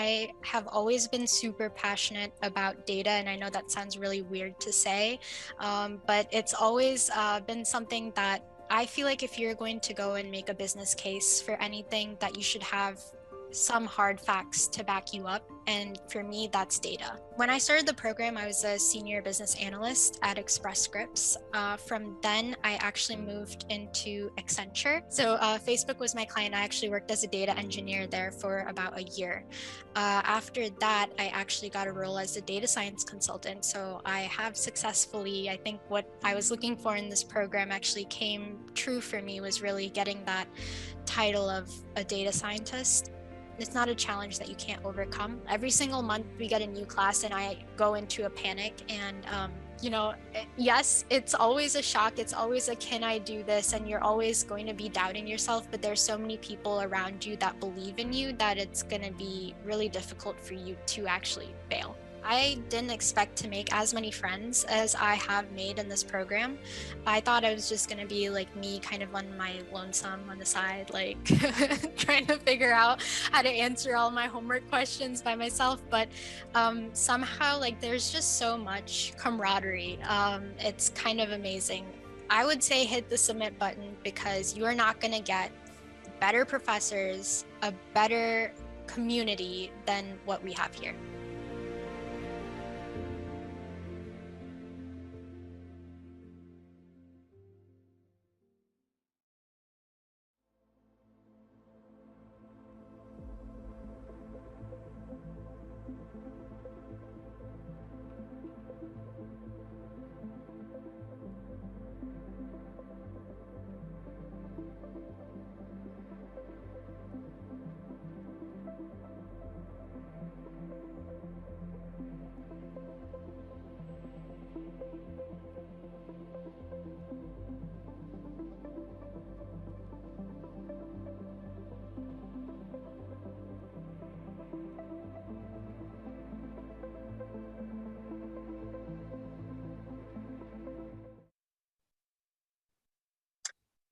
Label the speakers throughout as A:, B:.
A: I have always been super passionate about data, and I know that sounds really weird to say, but it's always been something that I feel like if you're going to go and make a business case for anything, that you should have some hard facts to back you up. And for me, that's data. When I started the program, I was a senior business analyst at Express Scripts. From then, I actually moved into Accenture. So Facebook was my client. I actually worked as a data engineer there for about a year. After that, I actually got a role as a data science consultant. So I have successfully, I think what I was looking for in this program actually came true for me, was really getting that title of a data scientist. It's not a challenge that you can't overcome. Every single month we get a new class and I go into a panic, and yes, it's always a shock. It's always a, can I do this? And you're always going to be doubting yourself, but there's so many people around you that believe in you that it's going to be really difficult for you to actually fail. I didn't expect to make as many friends as I have made in this program. I thought I was just going to be like me, kind of on my lonesome on the side, like trying to figure out how to answer all my homework questions by myself. But somehow, like, there's just so much camaraderie. It's kind of amazing. I would say hit the submit button, because you are not going to get better professors, a better community than what we have here.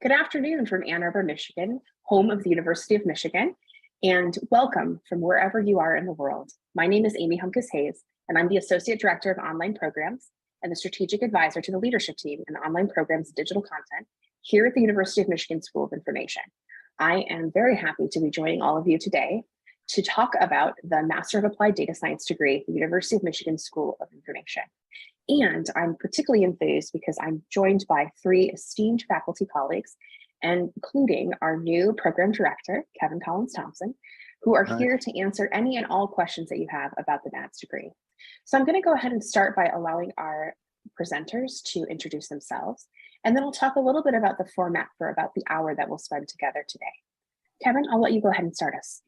B: Good afternoon from Ann Arbor, Michigan, home of the University of Michigan, and welcome from wherever you are in the world. My name is Amy Humkus-Hayes, and I'm the Associate Director of Online Programs and the Strategic Advisor to the Leadership Team in Online Programs and Digital Content here at the University of Michigan School of Information. I am very happy to be joining all of you today to talk about the Master of Applied Data Science degree at the University of Michigan School of Information. And I'm particularly enthused because I'm joined by three esteemed faculty colleagues, including our new program director, Kevyn Collins-Thompson, who are here to answer any and all questions that you have about the MADS degree. So I'm going to go ahead and start by allowing our presenters to introduce themselves, and then we'll talk a little bit about the format for about the hour that we'll spend together today. Kevyn, I'll let you go ahead and start us.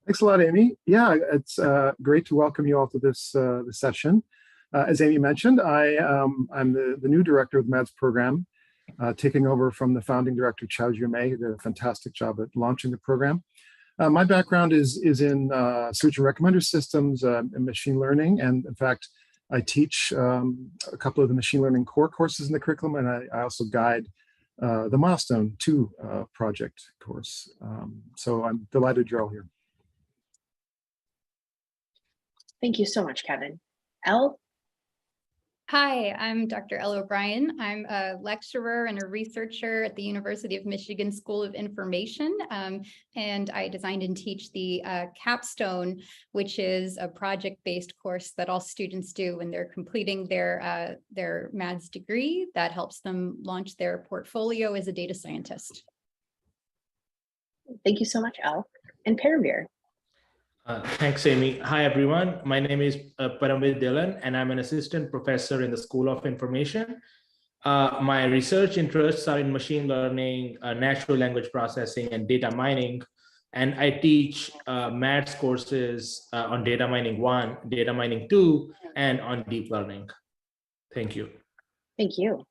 C: Thanks a lot, Amy. Yeah, it's great to welcome you all to this session. As Amy mentioned, I'm the new director of the MADS program, taking over from the founding director, Chao Jiumei, who did a fantastic job at launching the program. My background is in search and recommender systems and machine learning. And in fact, I teach a couple of the machine learning core courses in the curriculum, and I also guide the Milestone 2 project course. So I'm delighted you're all here.
B: Thank you so much, Kevyn. Elle?
D: Hi, I'm Dr. Elle O'Brien. I'm a lecturer and a researcher at the University of Michigan School of Information, and I designed and teach the Capstone, which is a project-based course that all students do when they're completing their MADS degree that helps them launch their portfolio as a data scientist.
B: Thank you so much, Elle. And Paramveer?
E: Thanks, Amy. Hi, everyone. My name is Paramveer Dhillon, and I'm an assistant professor in the School of Information. My research interests are in machine learning, natural language processing, and data mining. And I teach MADS courses on data mining 1, data mining 2, and on deep learning. Thank you.
B: Thank you.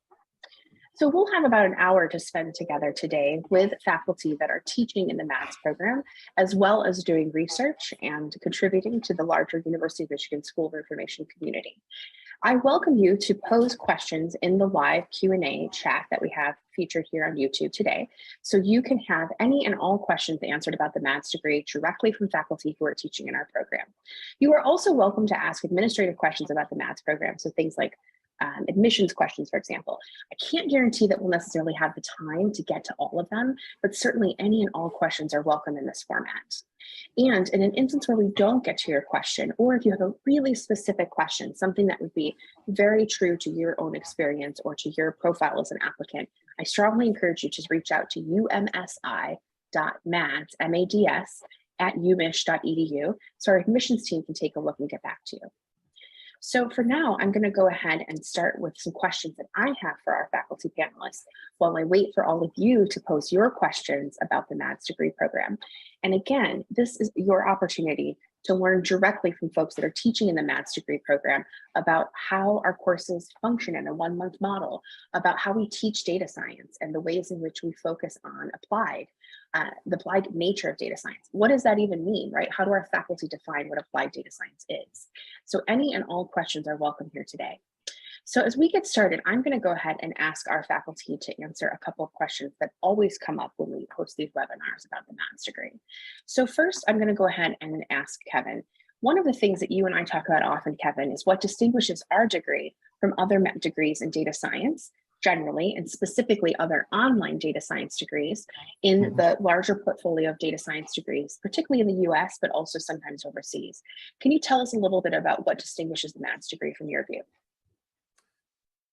B: So we'll have about an hour to spend together today with faculty that are teaching in the MADS program, as well as doing research and contributing to the larger University of Michigan School of Information community. I welcome you to pose questions in the live Q&A chat that we have featured here on YouTube today. So you can have any and all questions answered about the maths degree directly from faculty who are teaching in our program. You are also welcome to ask administrative questions about the maths program. So things like admissions questions, for example. I can't guarantee that we'll necessarily have the time to get to all of them, but certainly any and all questions are welcome in this format. And in an instance where we don't get to your question, or if you have a really specific question, something that would be very true to your own experience or to your profile as an applicant, I strongly encourage you to reach out to umsi.mads, M-A-D-S, at umich.edu, so our admissions team can take a look and get back to you. So for now, I'm going to go ahead and start with some questions that I have for our faculty panelists while I wait for all of you to pose your questions about the maths degree program. And again, this is your opportunity to learn directly from folks that are teaching in the maths degree program about how our courses function in a 1-month model, about how we teach data science and the ways in which we focus on the applied nature of data science. What does that even mean, right? How do our faculty define what applied data science is? So any and all questions are welcome here today. So as we get started, I'm going to go ahead and ask our faculty to answer a couple of questions that always come up when we host these webinars about the maths degree. So first, I'm going to go ahead and ask Kevin. One of the things that you and I talk about often, Kevin, is what distinguishes our degree from other degrees in data science generally, and specifically other online data science degrees in the larger portfolio of data science degrees, particularly in the US, but also sometimes overseas. Can you tell us a little bit about what distinguishes the maths degree from your view?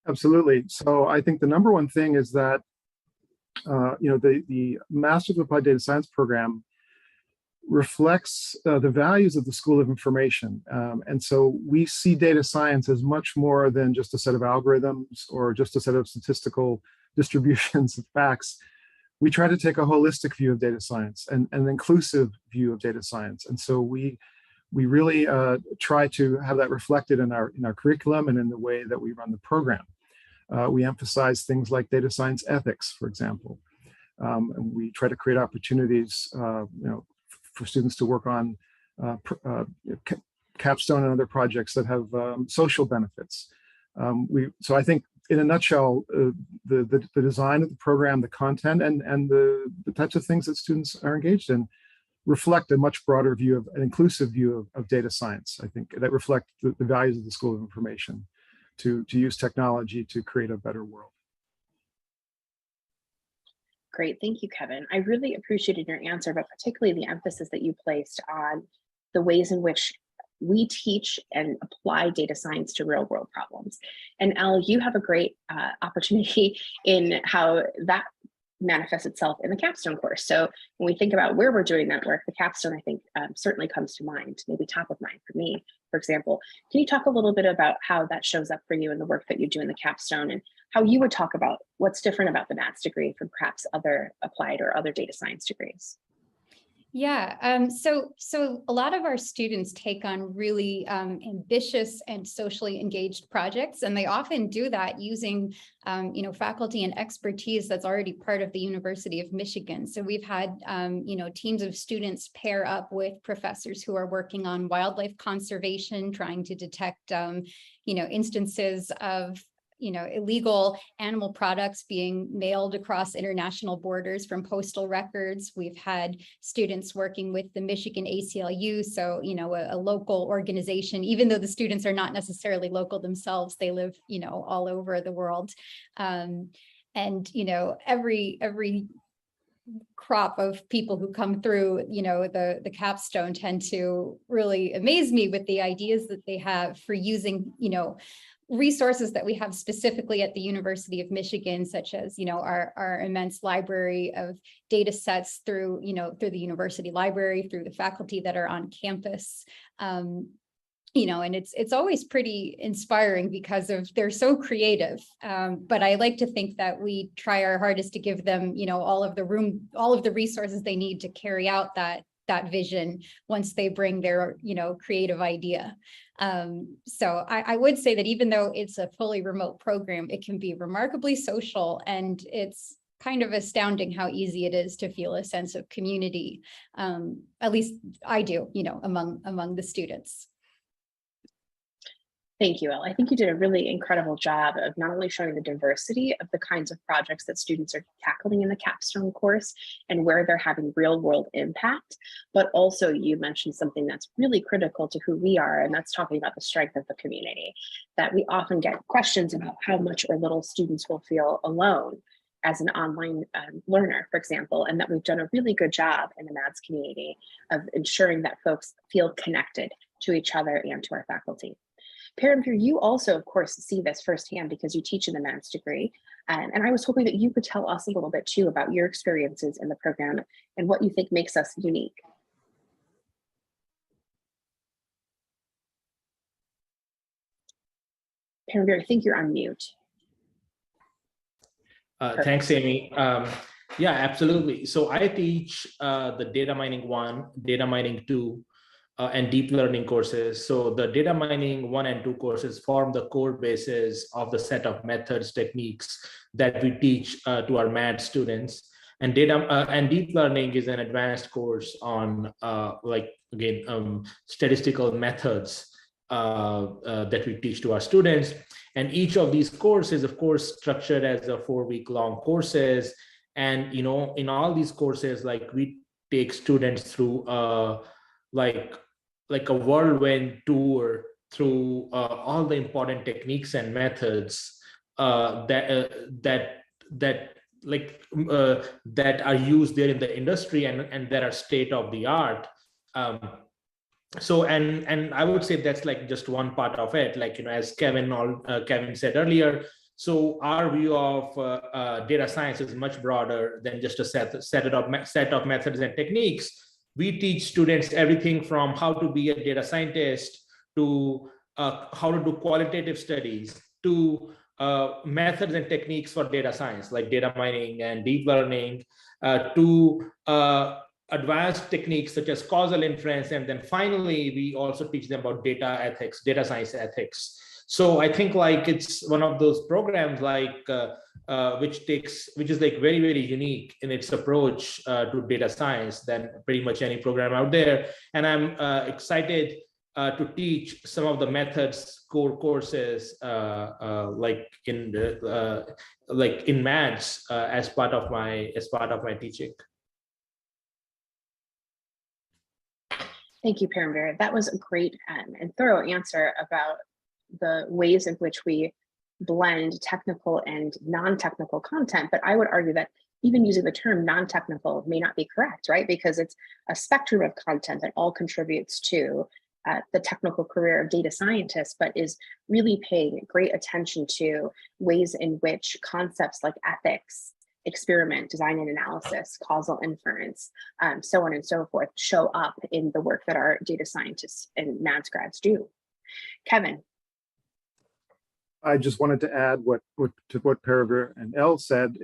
C: Absolutely. So I think the number one thing is that, the Master's of Applied Data Science program reflects the values of the School of Information. And so we see data science as much more than just a set of algorithms or just a set of statistical distributions of facts. We try to take a holistic view of data science and an inclusive view of data science. And so we really try to have that reflected in our curriculum and in the way that we run the program. We emphasize things like data science ethics, for example. And we try to create opportunities, for students to work on Capstone and other projects that have social benefits. So I think, in a nutshell, the design of the program, the content, and the types of things that students are engaged in reflect a much broader view an inclusive view of data science. I think that reflect the values of the School of Information to use technology to create a better world.
B: Great, thank you, Kevin. I really appreciated your answer, but particularly the emphasis that you placed on the ways in which we teach and apply data science to real world problems. And Elle, you have a great opportunity in how that manifests itself in the Capstone course. So when we think about where we're doing that work, the Capstone, I think, certainly comes to mind, maybe top of mind for me, for example. Can you talk a little bit about how that shows up for you in the work that you do in the Capstone, and how you would talk about what's different about the maths degree from perhaps other applied or other data science degrees?
D: Yeah, so a lot of our students take on really ambitious and socially engaged projects, and they often do that using, faculty and expertise that's already part of the University of Michigan. So we've had, teams of students pair up with professors who are working on wildlife conservation, trying to detect, instances of illegal animal products being mailed across international borders from postal records. We've had students working with the Michigan ACLU, so, a local organization, even though the students are not necessarily local themselves, they live, all over the world. Every crop of people who come through, the Capstone tend to really amaze me with the ideas that they have for using, resources that we have specifically at the University of Michigan, such as, our immense library of data sets through the university library, through the faculty that are on campus. And it's always pretty inspiring because they're so creative. But I like to think that we try our hardest to give them, all of the resources they need to carry out that vision once they bring their, creative idea. So I would say that even though it's a fully remote program, it can be remarkably social, and it's kind of astounding how easy it is to feel a sense of community. At least I do, among the students.
B: Thank you, Elle. I think you did a really incredible job of not only showing the diversity of the kinds of projects that students are tackling in the Capstone course and where they're having real world impact, but also you mentioned something that's really critical to who we are, and that's talking about the strength of the community, that we often get questions about how much or little students will feel alone as an online learner, for example, and that we've done a really good job in the MADS community of ensuring that folks feel connected to each other and to our faculty. Paramveer, you also, of course, see this firsthand because you teach in the MADS degree. And I was hoping that you could tell us a little bit too about your experiences in the program and what you think makes us unique. Paramveer, I think you're on mute.
E: Thanks, Amy. Yeah, absolutely. So I teach the data mining 1, data mining 2, and deep learning courses. So the data mining 1 and 2 courses form the core basis of the set of methods, techniques that we teach to our MAD students. And deep learning is an advanced course on statistical methods that we teach to our students. And each of these courses, of course, structured as a 4-week-long courses. And in all these courses, we take students through like a whirlwind tour through all the important techniques and methods that are used there in the industry and that are state of the art. So and I would say that's just one part of it. As Kevin said earlier. So our view of data science is much broader than just a set of methods and techniques. We teach students everything from how to be a data scientist to how to do qualitative studies to methods and techniques for data science, like data mining and deep learning, to advanced techniques such as causal inference. And then finally, we also teach them about data ethics, data science ethics. So I think it's one of those programs which is very, very unique in its approach to data science than pretty much any program out there. And I'm excited to teach some of the methods core courses in MADS as part of my teaching.
B: Thank you, Paramveer. That was a great and thorough answer about the ways in which we blend technical and non-technical content. But I would argue that even using the term non-technical may not be correct, right? Because it's a spectrum of content that all contributes to the technical career of data scientists, but is really paying great attention to ways in which concepts like ethics, experiment, design and analysis, causal inference, so on and so forth, show up in the work that our data scientists and MADS grads do. Kevin.
C: I just wanted to add what Paramveer and Elle said.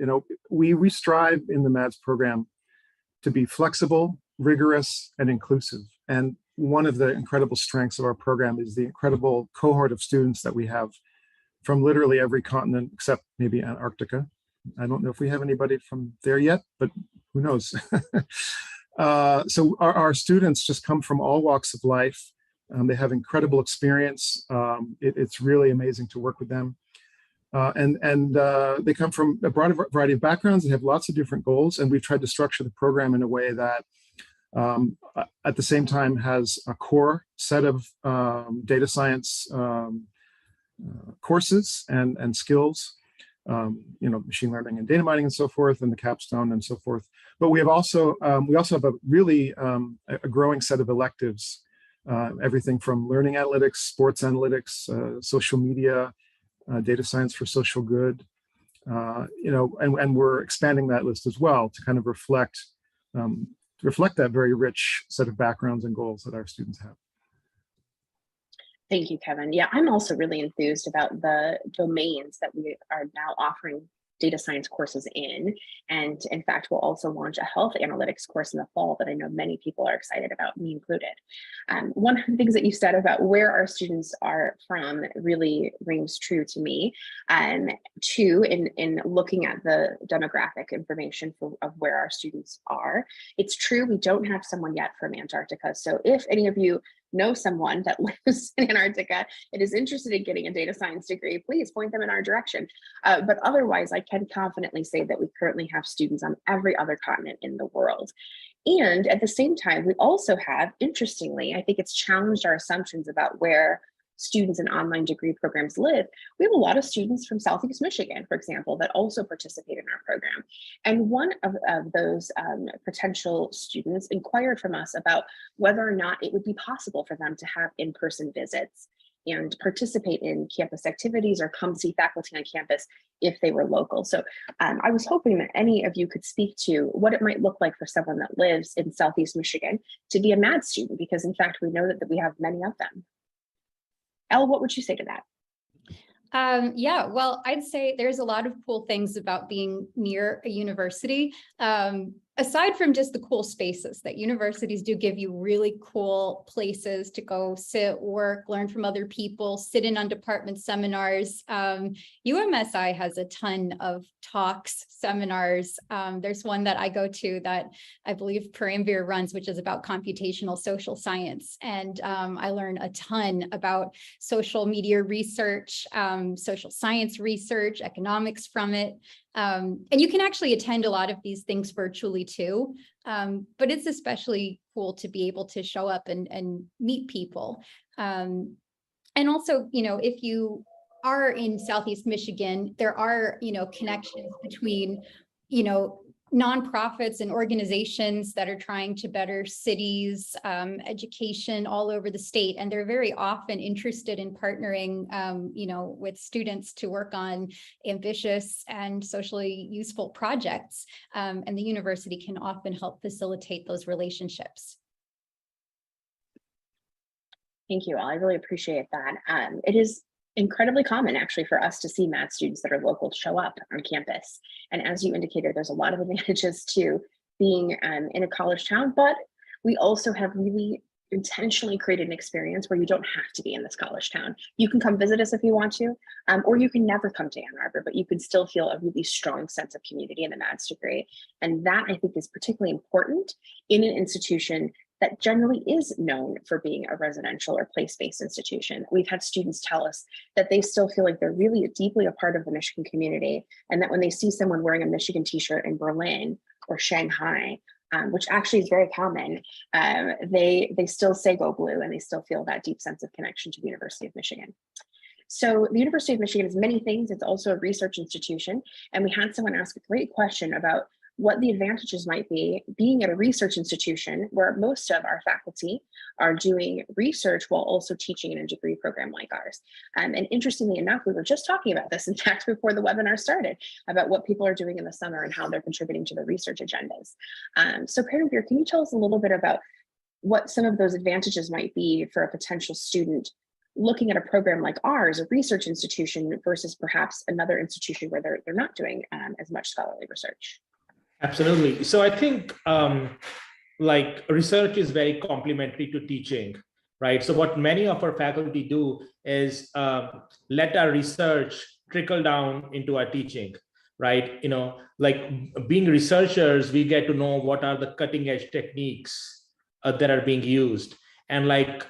C: We strive in the MADS program to be flexible, rigorous, and inclusive. And one of the incredible strengths of our program is the incredible cohort of students that we have from literally every continent except maybe Antarctica. I don't know if we have anybody from there yet, but who knows? So our students just come from all walks of life. They have incredible experience. It's really amazing to work with them. And they come from a broad variety of backgrounds. They have lots of different goals. And we've tried to structure the program in a way that at the same time has a core set of data science courses and skills, machine learning and data mining and so forth, and the Capstone and so forth. But we also have a really a growing set of electives. Everything from learning analytics, sports analytics, social media, data science for social good, and we're expanding that list as well to kind of reflect that very rich set of backgrounds and goals that our students have.
B: Thank you, Kevin. Yeah, I'm also really enthused about the domains that we are now offering data science courses in. And in fact, we'll also launch a health analytics course in the fall that I know many people are excited about, me included. One of the things that you said about where our students are from really rings true to me. Two, in looking at the demographic information of where our students are, it's true we don't have someone yet from Antarctica. So if any of you know someone that lives in Antarctica and is interested in getting a data science degree, please point them in our direction. But otherwise, I can confidently say that we currently have students on every other continent in the world. And at the same time, we also have, interestingly, I think it's challenged our assumptions about where students in online degree programs live. We have a lot of students from Southeast Michigan, for example, that also participate in our program. And one of those potential students inquired from us about whether or not it would be possible for them to have in-person visits and participate in campus activities or come see faculty on campus if they were local. So I was hoping that any of you could speak to what it might look like for someone that lives in Southeast Michigan to be a MAD student, because in fact, we know that we have many of them. Elle, what would you say to that?
D: Yeah, well, I'd say there's a lot of cool things about being near a university. Aside from just the cool spaces, that universities do give you really cool places to go sit, work, learn from other people, sit in on department seminars. UMSI has a ton of talks, seminars. There's one that I go to that I believe Paramveer runs, which is about computational social science. And I learn a ton about social media research, social science research, economics from it. And you can actually attend a lot of these things virtually too, but it's especially cool to be able to show up and meet people. And also, you know, if you are in Southeast Michigan, there are, you know, connections between, you know, nonprofits and organizations that are trying to better cities, education all over the state. And they're very often interested in partnering, you know, with students to work on ambitious and socially useful projects. And the university can often help facilitate those relationships.
B: Thank you, Elle. I really appreciate that. It is incredibly common actually for us to see MAD students that are local show up on campus. And as you indicated, there's a lot of advantages to being in a college town, but we also have really intentionally created an experience where you don't have to be in this college town. You can come visit us if you want to, or you can never come to Ann Arbor, but you can still feel a really strong sense of community in the MADS degree. And that I think is particularly important in an institution that generally is known for being a residential or place-based institution. We've had students tell us that they still feel like they're really deeply a part of the Michigan community, and that when they see someone wearing a Michigan t-shirt in Berlin or Shanghai, which actually is very common, they still say go blue, and they still feel that deep sense of connection to the University of Michigan. So the University of Michigan is many things. It's also a research institution. And we had someone ask a great question about what the advantages might be being at a research institution where most of our faculty are doing research while also teaching in a degree program like ours. And interestingly enough, we were just talking about this, in fact, before the webinar started, about what people are doing in the summer and how they're contributing to the research agendas. So Paramveer, can you tell us a little bit about what some of those advantages might be for a potential student looking at a program like ours, a research institution, versus perhaps another institution where they're not doing as much scholarly research?
E: Absolutely. So I think like research is very complementary to teaching, right? So what many of our faculty do is let our research trickle down into our teaching, right? You know, like being researchers, we get to know what are the cutting edge techniques that are being used. And like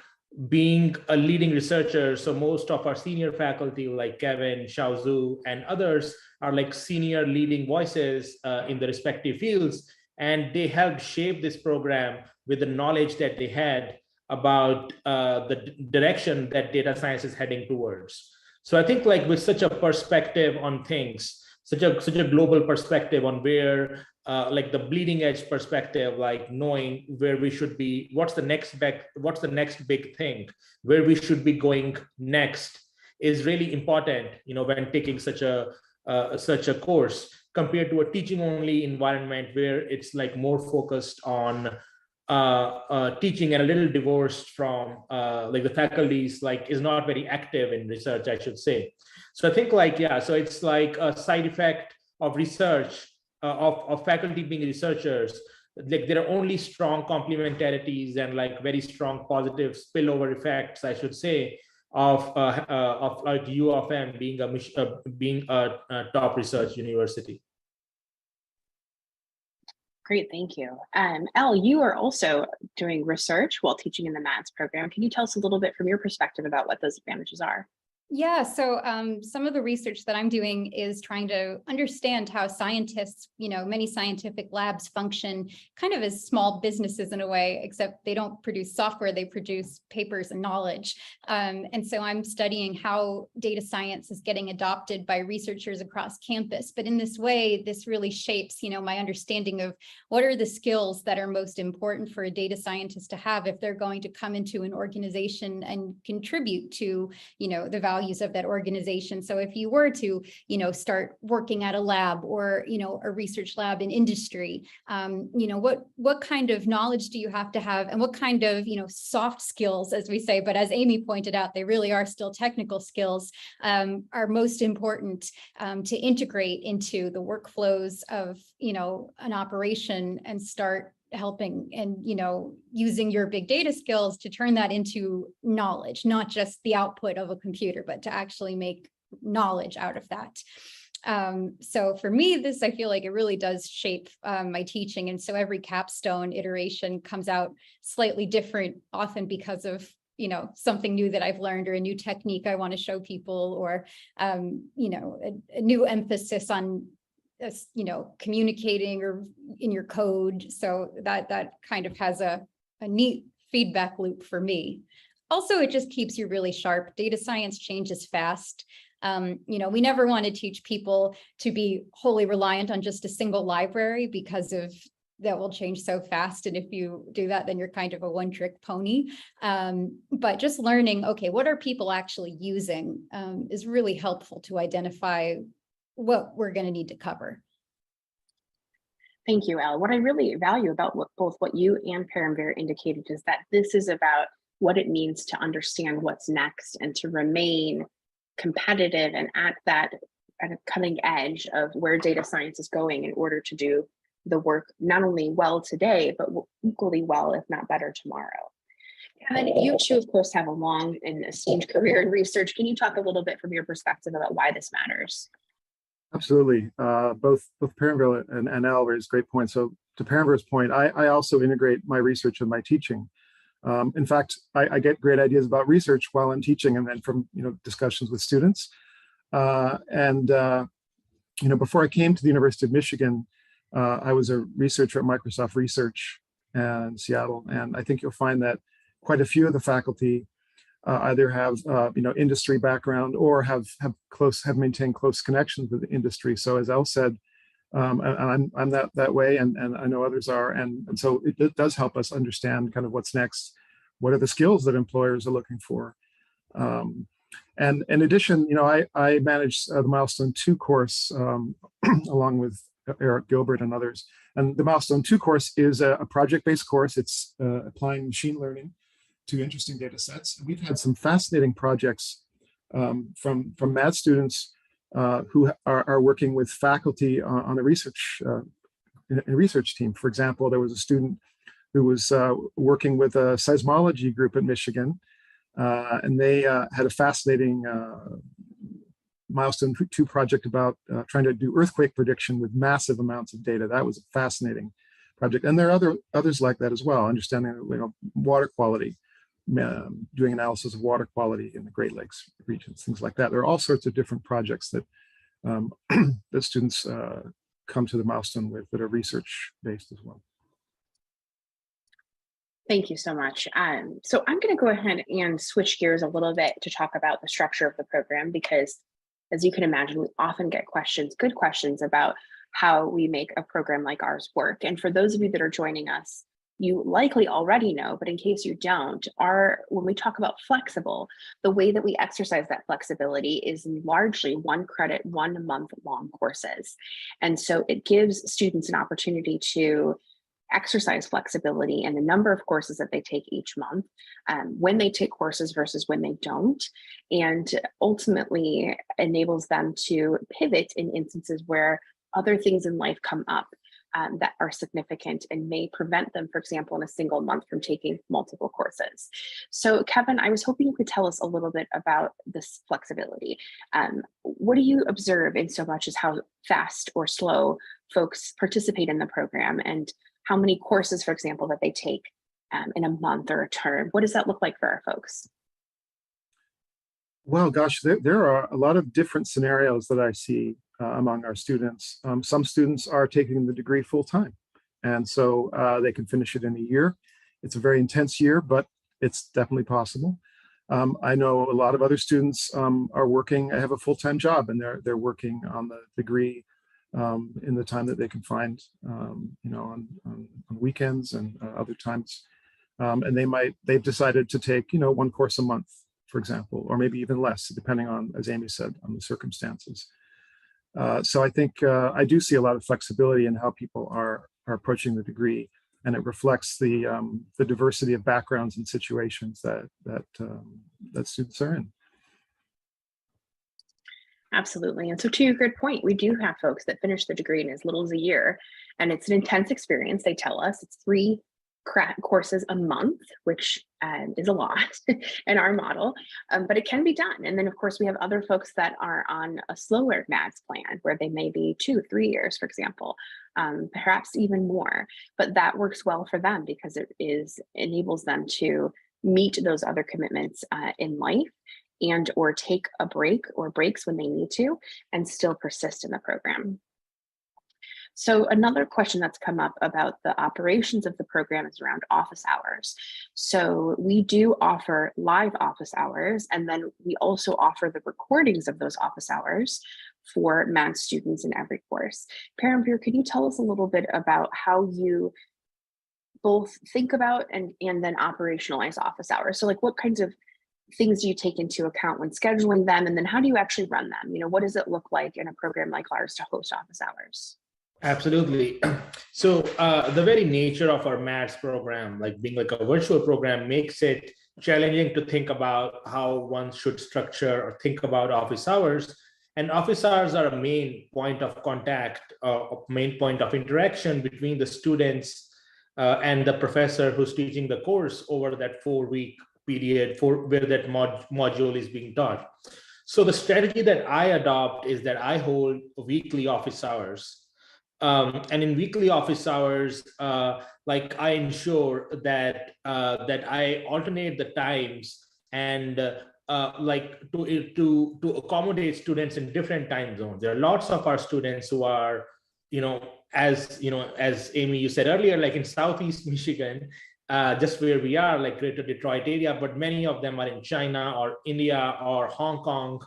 E: being a leading researcher, so most of our senior faculty like Kevin, Xiaozhu, and others are like senior leading voices in the respective fields, and they helped shape this program with the knowledge that they had about the direction that data science is heading towards. So I think like with such a perspective on things, such a global perspective on where like the bleeding edge perspective, like knowing where we should be, what's the next big thing, where we should be going next, is really important, you know, when taking such a course compared to a teaching only environment where it's like more focused on teaching and a little divorced from like the faculties, like is not very active in research, I should say. So I think like, yeah, so it's like a side effect of research, of faculty being researchers. Like there are only strong complementarities and like very strong positive spillover effects, I should say, of like U of M being a top research university.
B: Great, thank you. Elle, you are also doing research while teaching in the MADS program. Can you tell us a little bit from your perspective about what those advantages are?
D: Yeah, so some of the research that I'm doing is trying to understand how scientists, many scientific labs function kind of as small businesses in a way, except they don't produce software, they produce papers and knowledge. And so I'm studying how data science is getting adopted by researchers across campus. But in this way, this really shapes, my understanding of what are the skills that are most important for a data scientist to have if they're going to come into an organization and contribute to, the values of that organization. So if you were to, start working at a lab or, a research lab in industry, what kind of knowledge do you have to have, and what kind of, soft skills, as we say, but as Amy pointed out, they really are still technical skills, are most important to integrate into the workflows of, an operation and start helping and, using your big data skills to turn that into knowledge, not just the output of a computer, but to actually make knowledge out of that. So for me, I feel like it really does shape my teaching. And so every capstone iteration comes out slightly different, often because of something new that I've learned, or a new technique I want to show people, or a new emphasis on communicating or in your code. So that kind of has a neat feedback loop for me. Also, it just keeps you really sharp. Data science changes fast. We never want to teach people to be wholly reliant on just a single library, because that will change so fast. And if you do that, then you're kind of a one-trick pony. But just learning, okay, what are people actually using is really helpful to identify what we're going to need to cover.
B: Thank you, Elle. What I really value about both what you and Paramveer indicated is that this is about what it means to understand what's next and to remain competitive and at that cutting edge of where data science is going in order to do the work not only well today, but equally well, if not better, tomorrow. Kevyn, you too, of course, have a long and esteemed career in research. Can you talk a little bit from your perspective about why this matters?
C: Absolutely. Both Paramveer and Elle raised great points. So to Paramveer's point, I also integrate my research with my teaching. In fact, I get great ideas about research while I'm teaching, and then from discussions with students. Before I came to the University of Michigan, I was a researcher at Microsoft Research in Seattle, and I think you'll find that quite a few of the faculty either have industry background or have maintained close connections with the industry. So as Elle said, I'm that way, and I know others are, and so it does help us understand kind of what's next. What are the skills that employers are looking for? And in addition, I manage the Milestone 2 course along with Eric Gilbert and others. And the Milestone 2 course is a project-based course. It's applying machine learning to interesting data sets. And we've had some fascinating projects from MAD students who are working with faculty on a research team. For example, there was a student who was working with a seismology group at Michigan, and they had a fascinating Milestone 2 project about trying to do earthquake prediction with massive amounts of data. That was a fascinating project. And there are others like that as well, understanding water quality, doing analysis of water quality in the Great Lakes regions, things like that. There are all sorts of different projects that that students come to the Milestone with that are research-based as well.
B: Thank you so much. So I'm going to go ahead and switch gears a little bit to talk about the structure of the program, because as you can imagine, we often get good questions about how we make a program like ours work. And for those of you that are joining us, you likely already know, but in case you don't, when we talk about flexible, the way that we exercise that flexibility is largely 1 credit, 1 month long courses. And so it gives students an opportunity to exercise flexibility in the number of courses that they take each month, when they take courses versus when they don't, and ultimately enables them to pivot in instances where other things in life come up. that are significant and may prevent them, for example, in a single month from taking multiple courses. So Kevin, I was hoping you could tell us a little bit about this flexibility. What do you observe in so much as how fast or slow folks participate in the program, and how many courses, for example, that they take in a month or a term? What does that look like for our folks?
C: Well, gosh, there are a lot of different scenarios that I see among our students. Some students are taking the degree full time, and so they can finish it in a year. It's a very intense year, but it's definitely possible. I know a lot of other students are working, have a full-time job, and they're working on the degree in the time that they can find, on weekends and other times. And they've decided to take, one course a month, for example, or maybe even less, depending on, as Amy said, on the circumstances. So I think I do see a lot of flexibility in how people are approaching the degree, and it reflects the diversity of backgrounds and situations that students are in.
B: Absolutely. And so to your good point, we do have folks that finish the degree in as little as a year, and it's an intense experience. They tell us it's 3 courses a month, which is a lot in our model, but it can be done. And then of course we have other folks that are on a slower MADS plan where they may be 2-3 years, for example, perhaps even more, but that works well for them because it enables them to meet those other commitments in life, and or take a break or breaks when they need to and still persist in the program. So another question that's come up about the operations of the program is around office hours. So we do offer live office hours, and then we also offer the recordings of those office hours for MADS students in every course. Paramveer, could you tell us a little bit about how you both think about and then operationalize office hours? So like what kinds of things do you take into account when scheduling them, and then how do you actually run them? What does it look like in a program like ours to host office hours?
E: Absolutely. So the very nature of our MADS program, like being like a virtual program, makes it challenging to think about how one should structure or think about office hours. And office hours are a main point of contact, a main point of interaction between the students and the professor who's teaching the course over that 4-week period where that module is being taught. So the strategy that I adopt is that I hold weekly office hours. And in weekly office hours, like I ensure that I alternate the times and like to accommodate students in different time zones. There are lots of our students who are, as Amy, you said earlier, like in Southeast Michigan, just where we are, like Greater Detroit area, but many of them are in China or India or Hong Kong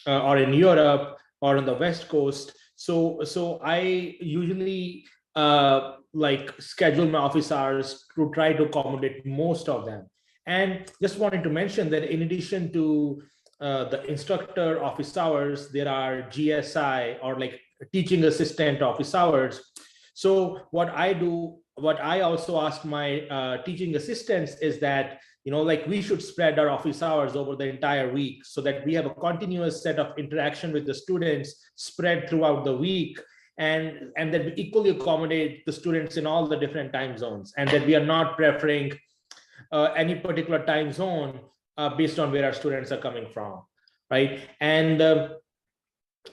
E: or in Europe or on the West Coast. So I usually like schedule my office hours to try to accommodate most of them. And just wanted to mention that in addition to the instructor office hours, there are GSI or like teaching assistant office hours. So what I also ask my teaching assistants is that, like we should spread our office hours over the entire week so that we have a continuous set of interaction with the students spread throughout the week, and that we equally accommodate the students in all the different time zones, and that we are not preferring any particular time zone based on where our students are coming from, right? And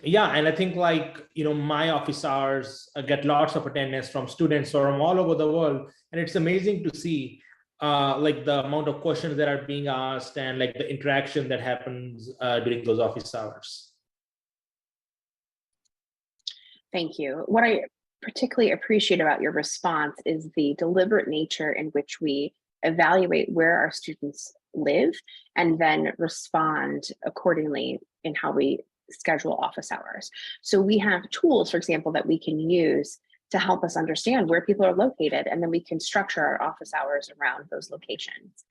E: yeah, and I think like, my office hours get lots of attendance from students from all over the world. And it's amazing to see like the amount of questions that are being asked and like the interaction that happens during those office hours.
B: Thank you. What I particularly appreciate about your response is the deliberate nature in which we evaluate where our students live and then respond accordingly in how we schedule office hours. So we have tools, for example, that we can use to help us understand where people are located, and then we can structure our office hours around those locations.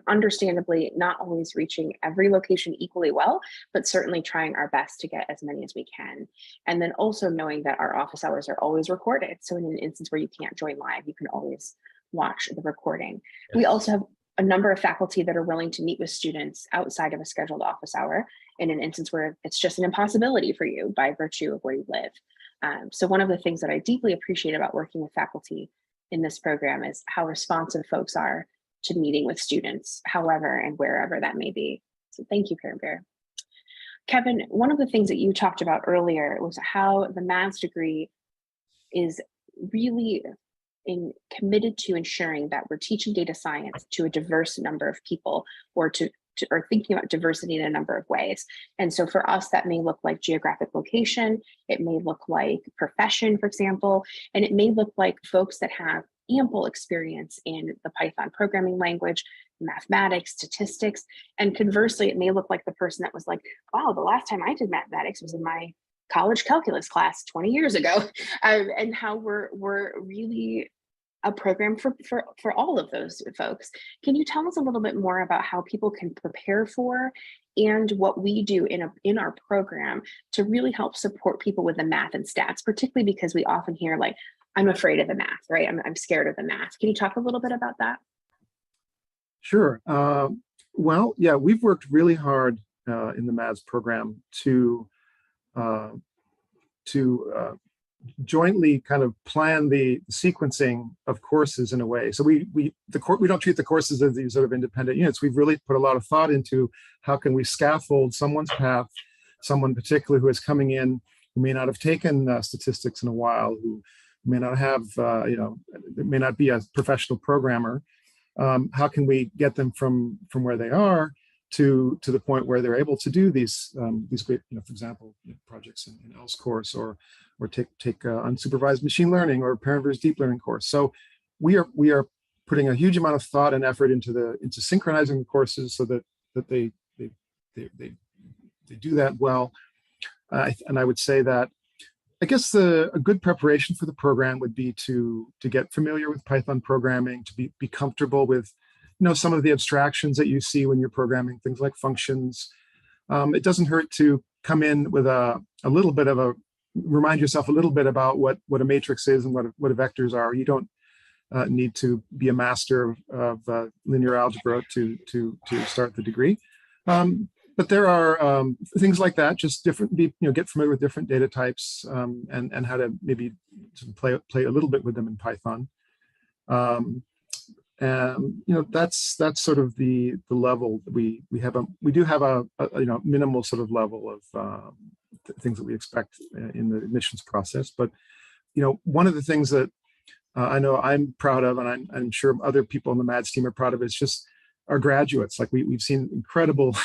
B: Understandably, not always reaching every location equally well, but certainly trying our best to get as many as we can. And then also knowing that our office hours are always recorded. So in an instance where you can't join live, you can always watch the recording. Yes. We also have a number of faculty that are willing to meet with students outside of a scheduled office hour in an instance where it's just an impossibility for you by virtue of where you live. So one of the things that I deeply appreciate about working with faculty in this program is how responsive folks are to meeting with students, however and wherever that may be. So thank you, Paramveer. Kevyn, one of the things that you talked about earlier was how the maths degree is really committed to ensuring that we're teaching data science to a diverse number of people, or or thinking about diversity in a number of ways. And so for us, that may look like geographic location, it may look like profession, for example, and it may look like folks that have ample experience in the Python programming language, mathematics, statistics, and conversely, it may look like the person that was like, wow, the last time I did mathematics was in my college calculus class 20 years ago, and how we're really a program for all of those folks. Can you tell us a little bit more about how people can prepare for and what we do in our program to really help support people with the math and stats, particularly because we often hear like, I'm afraid of the math, right? I'm scared of the math. Can you talk a little bit about that?
C: Sure. Well, yeah, we've worked really hard in the maths program to jointly kind of plan the sequencing of courses in a way. So we don't treat the courses as these sort of independent units. We've really put a lot of thought into how can we scaffold someone's path, someone particularly who is coming in who may not have taken statistics in a while, who may not have, may not be a professional programmer. How can we get them from where they are to the point where they're able to do these great, for example, projects in Elle's course, or take unsupervised machine learning or Paramveer's deep learning course. So we are putting a huge amount of thought and effort into synchronizing the courses so that they do that well. And I would say that I guess a good preparation for the program would be to get familiar with Python programming, to be comfortable with some of the abstractions that you see when you're programming, things like functions. It doesn't hurt to come in with a little bit of remind yourself a little bit about what a matrix is and what vectors are. You don't need to be a master of linear algebra to start the degree. But there are things like that, just different, get familiar with different data types and how to maybe play a little bit with them in Python. And that's sort of the level that we have. We do have a minimal sort of level of things that we expect in the admissions process. But one of the things that I know I'm proud of, and I'm sure other people on the MADS team are proud of, is just our graduates. Like we've seen incredible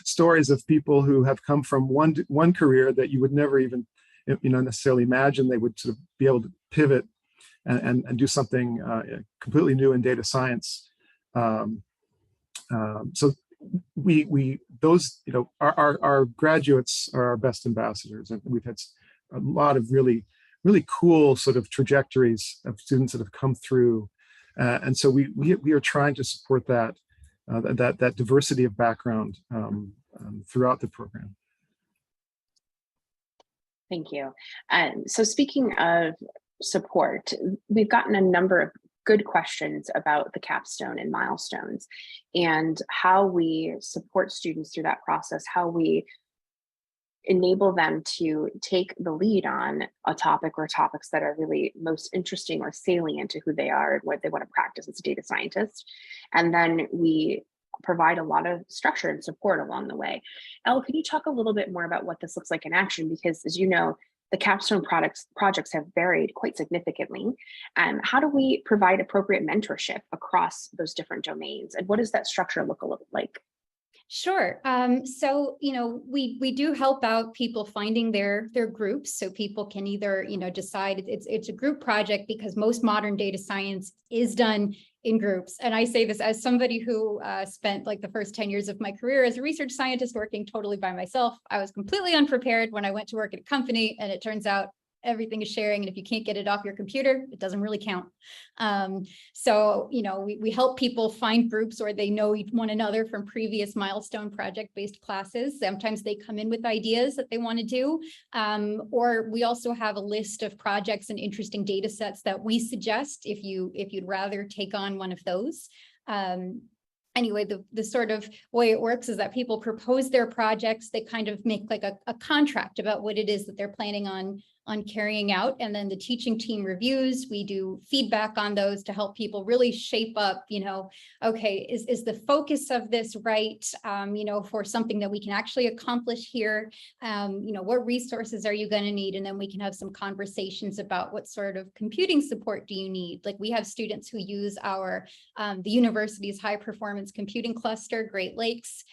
C: stories of people who have come from one career that you would never even necessarily imagine they would sort of be able to pivot and do something completely new in data science. So our graduates are our best ambassadors, and we've had a lot of really cool sort of trajectories of students that have come through, and so we are trying to support that diversity of background throughout the program.
B: Thank you. So speaking of support, we've gotten a number of good questions about the Capstone and Milestones and how we support students through that process, how we enable them to take the lead on a topic or topics that are really most interesting or salient to who they are and what they want to practice as a data scientist. And then we provide a lot of structure and support along the way. Elle, can you talk a little bit more about what this looks like in action? Because as you know, the Capstone projects have varied quite significantly. How do we provide appropriate mentorship across those different domains? And what does that structure look like?
D: Sure. So, we do help out people finding their groups, so people can either, decide it's a group project, because most modern data science is done in groups. And I say this as somebody who spent like the first 10 years of my career as a research scientist working totally by myself. I was completely unprepared when I went to work at a company, and it turns out everything is sharing. And if you can't get it off your computer, it doesn't really count. So, we help people find groups, or they know one another from previous Milestone project-based classes. Sometimes they come in with ideas that they want to do. Or we also have a list of projects and interesting data sets that we suggest if you'd rather take on one of those. Anyway, the sort of way it works is that people propose their projects. They kind of make like a contract about what it is that they're planning on carrying out. And then the teaching team reviews, we do feedback on those to help people really shape up, okay, is the focus of this right, for something that we can actually accomplish here? What resources are you going to need? And then we can have some conversations about what sort of computing support do you need? Like we have students who use our, the university's high performance computing cluster, Great Lakes.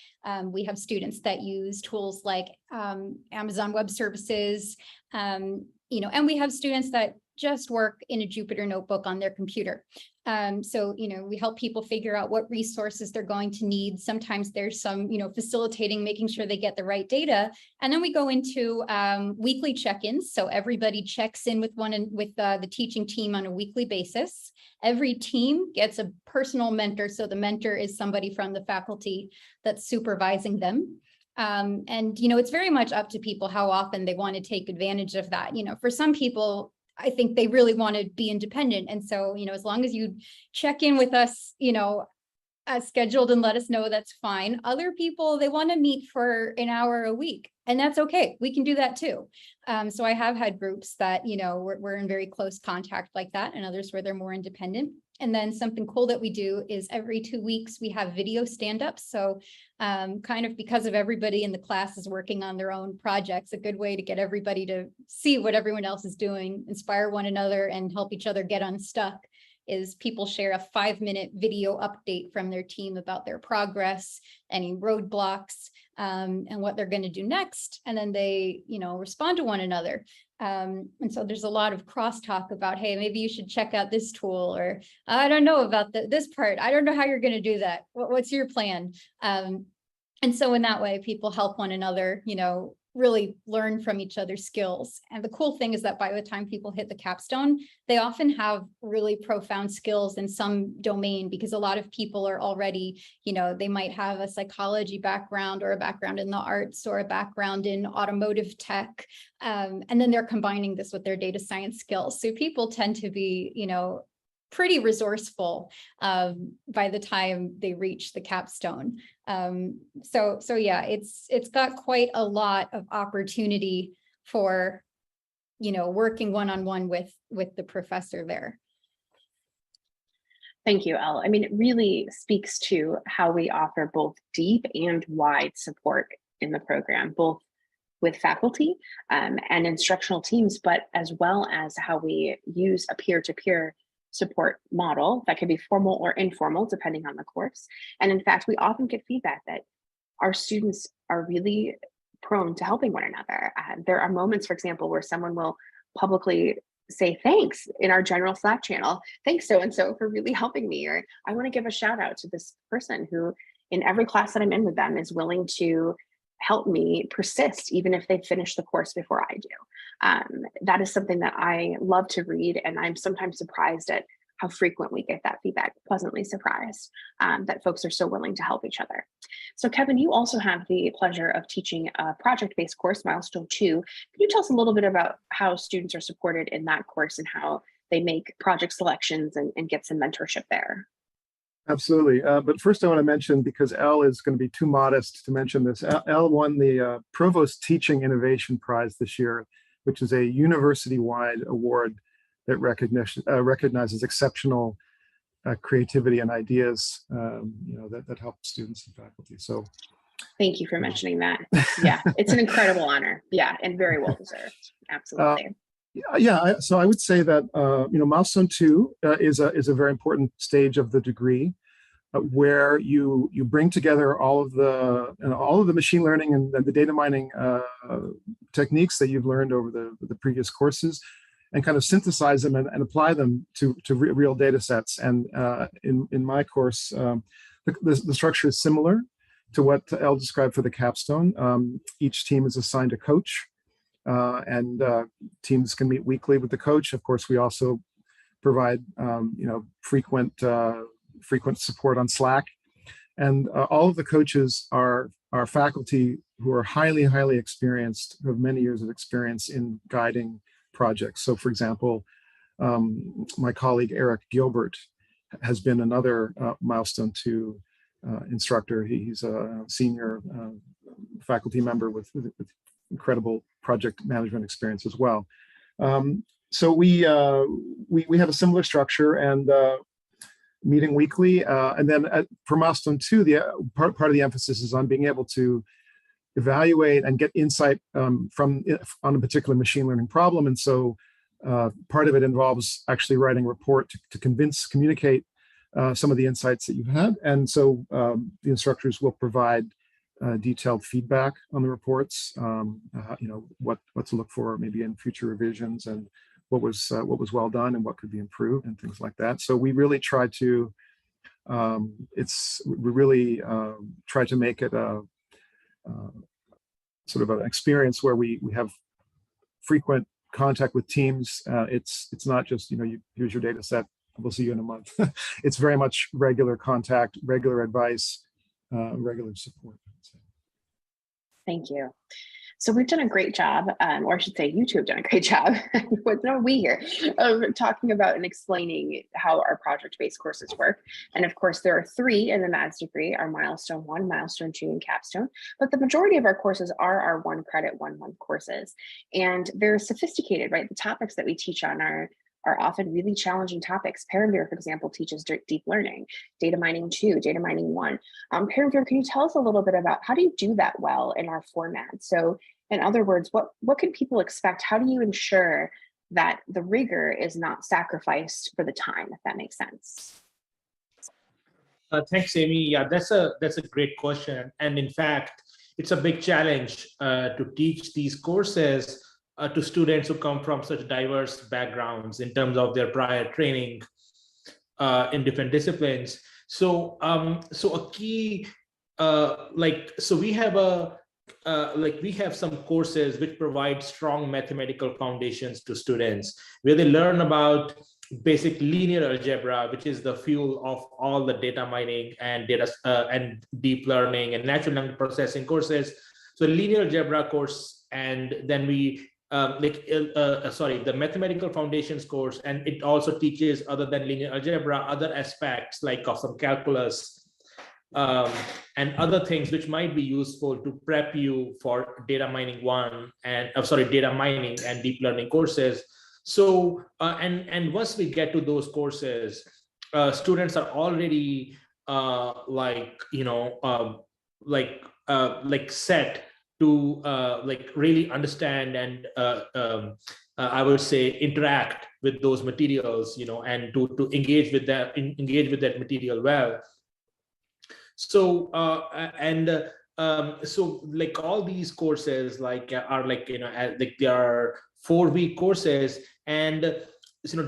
D: We have students that use tools like Amazon Web Services, and we have students that just work in a Jupyter notebook on their computer. So, we help people figure out what resources they're going to need. Sometimes there's some, facilitating, making sure they get the right data. And then we go into weekly check-ins. So everybody checks in with the teaching team on a weekly basis. Every team gets a personal mentor. So the mentor is somebody from the faculty that's supervising them. It's very much up to people how often they want to take advantage of that. For some people, I think they really want to be independent. And so, as long as you check in with us, as scheduled and let us know, that's fine. Other people, they want to meet for an hour a week, and that's okay. We can do that too. So I have had groups that, we're in very close contact like that, and others where they're more independent. And then something cool that we do is every 2 weeks, we have video stand-ups. So kind of because of everybody in the class is working on their own projects, a good way to get everybody to see what everyone else is doing, inspire one another, and help each other get unstuck is people share a 5-minute video update from their team about their progress, any roadblocks, and what they're going to do next. And then they, respond to one another. And so there's a lot of crosstalk about, hey, maybe you should check out this tool, or I don't know about this part. I don't know how you're going to do that. What's your plan? And so in that way, people help one another, really learn from each other's skills. And the cool thing is that by the time people hit the capstone, they often have really profound skills in some domain, because a lot of people are already, they might have a psychology background or a background in the arts or a background in automotive tech. And then they're combining this with their data science skills. So people tend to be, pretty resourceful by the time they reach the capstone. So yeah, it's got quite a lot of opportunity for, working one-on-one with the professor there.
B: Thank you, Elle. I mean, it really speaks to how we offer both deep and wide support in the program, both with faculty and instructional teams, but as well as how we use a peer-to-peer support model that can be formal or informal, depending on the course. And in fact, we often get feedback that our students are really prone to helping one another. There are moments, for example, where someone will publicly say thanks in our general Slack channel. Thanks so-and-so for really helping me, or I want to give a shout out to this person who in every class that I'm in with them is willing to help me persist, even if they finish the course before I do. That is something that I love to read, and I'm sometimes surprised at how frequent we get that feedback, pleasantly surprised that folks are so willing to help each other. So Kevin, you also have the pleasure of teaching a project-based course, Milestone 2. Can you tell us a little bit about how students are supported in that course and how they make project selections and get some mentorship there?
C: Absolutely. But first I want to mention, because Elle is going to be too modest to mention this, Elle won the Provost Teaching Innovation Prize this year, which is a university-wide award that recognizes exceptional creativity and ideas, that help students and faculty. So
B: thank you for mentioning that. Yeah, it's an incredible honor. Yeah, and very well deserved. Absolutely.
C: So I would say that Milestone 2 is a very important stage of the degree, where you bring together all of the machine learning and the data mining techniques that you've learned over the previous courses, and kind of synthesize them and apply them to real data sets. And in my course, the structure is similar to what Elle described for the capstone. Each team is assigned a coach. And teams can meet weekly with the coach. Of course, we also provide frequent support on Slack, and all of the coaches are faculty who are highly experienced, who have many years of experience in guiding projects. So, for example, my colleague Eric Gilbert has been another Milestone 2 instructor. He's a senior faculty member with incredible project management experience as well. So we have a similar structure and meeting weekly. And then for Milestone 2, the part of the emphasis is on being able to evaluate and get insight on a particular machine learning problem. And so part of it involves actually writing a report to communicate some of the insights that you've had. And so the instructors will provide detailed feedback on the reports, what to look for maybe in future revisions, and what was well done and what could be improved and things like that. So we really try to try to make it a sort of an experience where we have frequent contact with teams. It's not just, here's your data set, we'll see you in a month. It's very much regular contact, regular advice, regular support.
B: Thank you. So we've done a great job, or I should say you two have done a great job, with no we here, of talking about and explaining how our project-based courses work. And of course, there are 3 in the MADS degree, our Milestone 1, Milestone 2, and Capstone. But the majority of our courses are our 1-credit, 1-month courses. And they're sophisticated, right? The topics that we teach on are often really challenging topics. Paramveer, for example, teaches deep learning, data mining 2, data mining 1. Paramveer, can you tell us a little bit about how do you do that well in our format? So in other words, what can people expect? How do you ensure that the rigor is not sacrificed for the time, if that makes sense?
E: Thanks, Amy. Yeah, that's a great question. And in fact, it's a big challenge to teach these courses to students who come from such diverse backgrounds in terms of their prior training in different disciplines. So, so a key, we have some courses which provide strong mathematical foundations to students, where they learn about basic linear algebra, which is the fuel of all the data mining and data and deep learning and natural language processing courses. So linear algebra course, and then we the mathematical foundations course, and it also teaches, other than linear algebra, other aspects like of some calculus and other things which might be useful to prep you for data mining data mining and deep learning courses. So and once we get to those courses, students are already set to really understand and I would say interact with those materials, and to engage with that material well. So so like all these courses are they are 4-week courses, and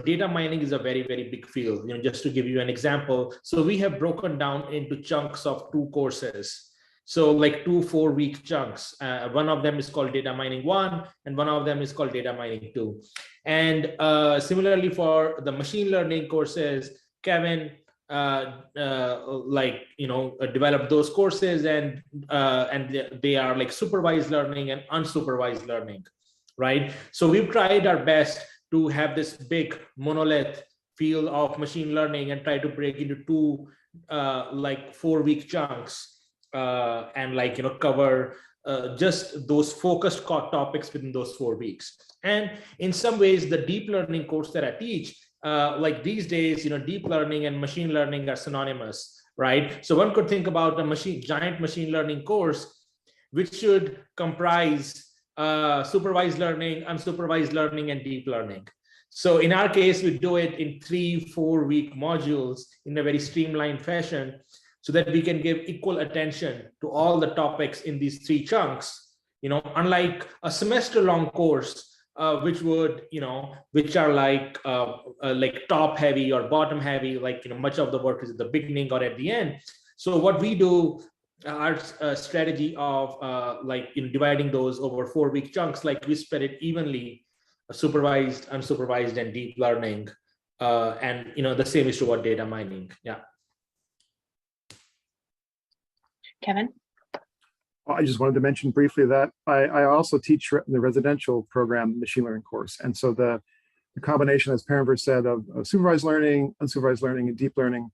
E: data mining is a very, very big field. Just to give you an example, so we have broken down into chunks of 2 courses. So like 2 4-week chunks. One of them is called data mining 1, and one of them is called data mining 2. And similarly for the machine learning courses, Kevin developed those courses, and they are like supervised learning and unsupervised learning, right? So we've tried our best to have this big monolith field of machine learning and try to break into 2 4-week chunks. And cover just those focused topics within those 4 weeks. And in some ways, the deep learning course that I teach, these days, deep learning and machine learning are synonymous, right? So one could think about a giant machine learning course, which should comprise supervised learning, unsupervised learning, and deep learning. So in our case, we do it in 3 4-week modules in a very streamlined fashion, so that we can give equal attention to all the topics in these 3 chunks, unlike a semester-long course, which are like top heavy or bottom heavy, much of the work is at the beginning or at the end. So what we do, our strategy of dividing those over 4-week chunks, we spread it evenly, supervised, unsupervised, and deep learning. And the same is true about data mining. Yeah.
B: Kevin?
C: I just wanted to mention briefly that I also teach in the residential program machine learning course. And so the combination, as Paramveer said, of supervised learning, unsupervised learning, and deep learning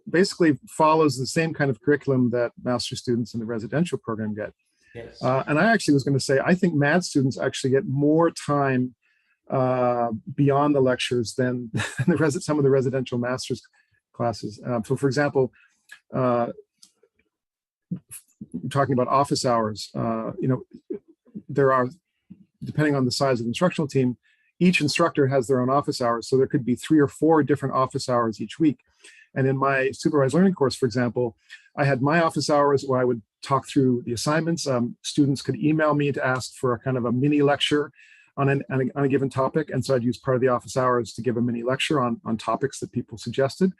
C: basically follows the same kind of curriculum that master students in the residential program get.
E: Yes.
C: And I actually was going to say, I think MAD students actually get more time beyond the lectures than some of the residential master's classes. So for example, talking about office hours, there are, depending on the size of the instructional team, each instructor has their own office hours. So there could be 3 or 4 different office hours each week. And in my supervised learning course, for example, I had my office hours where I would talk through the assignments. Students could email me to ask for a kind of a mini lecture on a given topic. And so I'd use part of the office hours to give a mini lecture on topics that people suggested.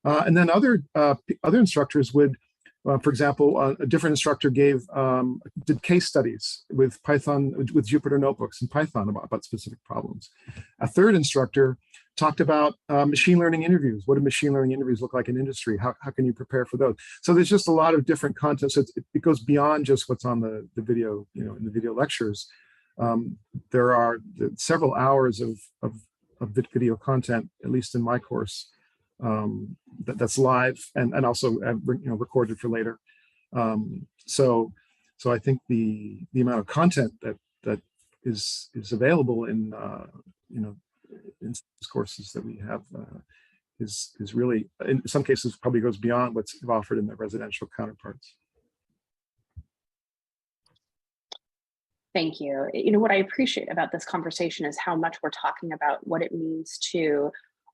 C: And then other instructors would, for example, a different instructor did case studies with Python, with Jupyter notebooks and Python about specific problems. A third instructor talked about machine learning interviews. What do machine learning interviews look like in industry? How can you prepare for those? So there's just a lot of different content. So it goes beyond just what's on the video, in the video lectures. There are several hours of video content, at least in my course, that's live and also recorded for later. So I think the amount of content that is available in these courses that we have is really, in some cases, probably goes beyond what's offered in the residential counterparts.
B: Thank you. What I appreciate about this conversation is how much we're talking about what it means to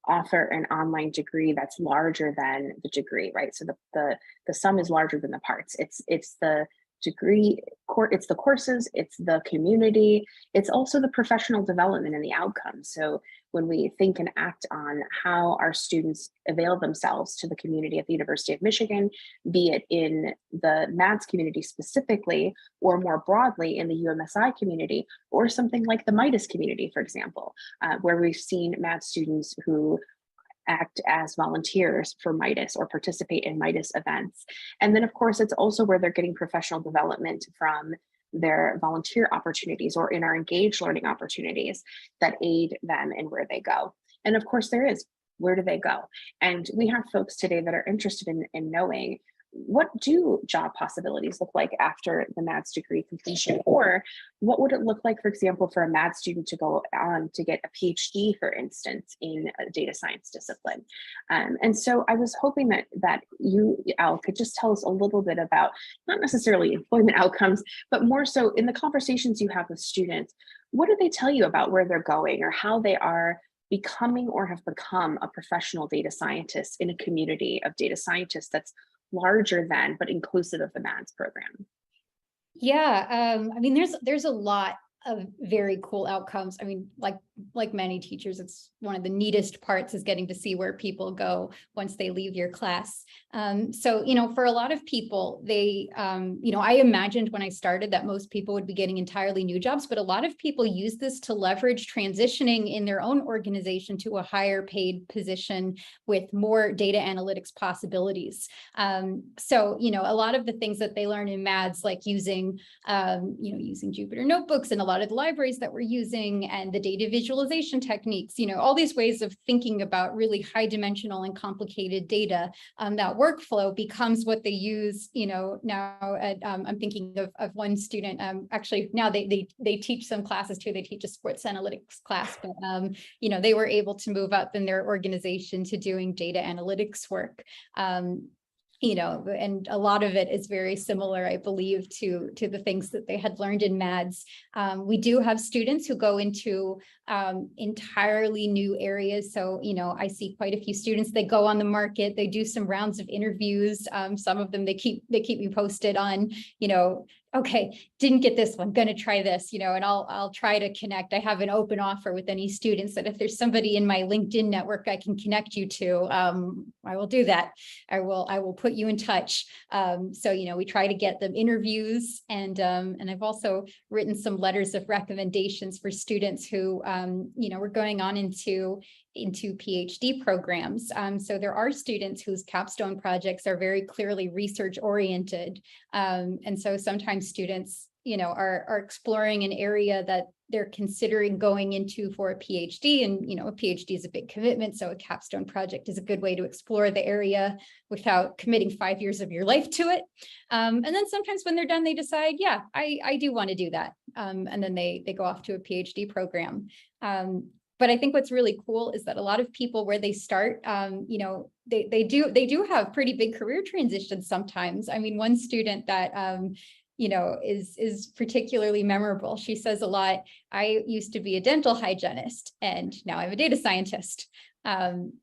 B: offer an online degree that's larger than the degree, right? So the sum is larger than the parts. It's the degree, it's the courses, it's the community, it's also the professional development and the outcomes. So when we think and act on how our students avail themselves to the community at the University of Michigan, be it in the MADS community specifically, or more broadly in the UMSI community, or something like the Midas community, for example, where we've seen MADS students who act as volunteers for Midas or participate in Midas events. And then of course, it's also where they're getting professional development from their volunteer opportunities or in our engaged learning opportunities that aid them in where they go. And of course there is, where do they go? And we have folks today that are interested in knowing, what do job possibilities look like after the MADS degree completion? Or what would it look like, for example, for a MADS student to go on to get a PhD, for instance, in a data science discipline? And so I was hoping that you, Elle, could just tell us a little bit about, not necessarily employment outcomes, but more so in the conversations you have with students, what do they tell you about where they're going or how they are becoming or have become a professional data scientist in a community of data scientists that's larger than, but inclusive of the MADS program?
D: Yeah, I mean, there's a lot of very cool outcomes. I mean, like many teachers, it's one of the neatest parts is getting to see where people go once they leave your class. So, for a lot of people, they, I imagined when I started that most people would be getting entirely new jobs, but a lot of people use this to leverage transitioning in their own organization to a higher paid position with more data analytics possibilities. So, a lot of the things that they learn in MADS, like using Jupyter notebooks and a lot of the libraries that we're using and the data visualization techniques, all these ways of thinking about really high dimensional and complicated data, that workflow becomes what they use, now at, I'm thinking of one student, actually now they teach some classes too. They teach a sports analytics class, but, they were able to move up in their organization to doing data analytics work. And a lot of it is very similar, I believe, to the things that they had learned in MADS. We do have students who go into entirely new areas. So, I see quite a few students, they go on the market, they do some rounds of interviews. Some of them, they keep me posted on, okay, didn't get this one, gonna try this, and I'll try to connect. I have an open offer with any students that if there's somebody in my LinkedIn network I can connect you to, I will do that. I will put you in touch. So, we try to get them interviews, and I've also written some letters of recommendations for students who, we're going on into PhD programs. So there are students whose capstone projects are very clearly research oriented. And so sometimes students, are exploring an area that they're considering going into for a PhD, and, a PhD is a big commitment. So a capstone project is a good way to explore the area without committing 5 years of your life to it. And then sometimes when they're done, they decide, yeah, I do want to do that. and then they go off to a PhD program. But I think what's really cool is that a lot of people where they start, you know, they do have pretty big career transitions sometimes. I mean, one student that you know, is particularly memorable. She says a lot, I used to be a dental hygienist and now I'm a data scientist.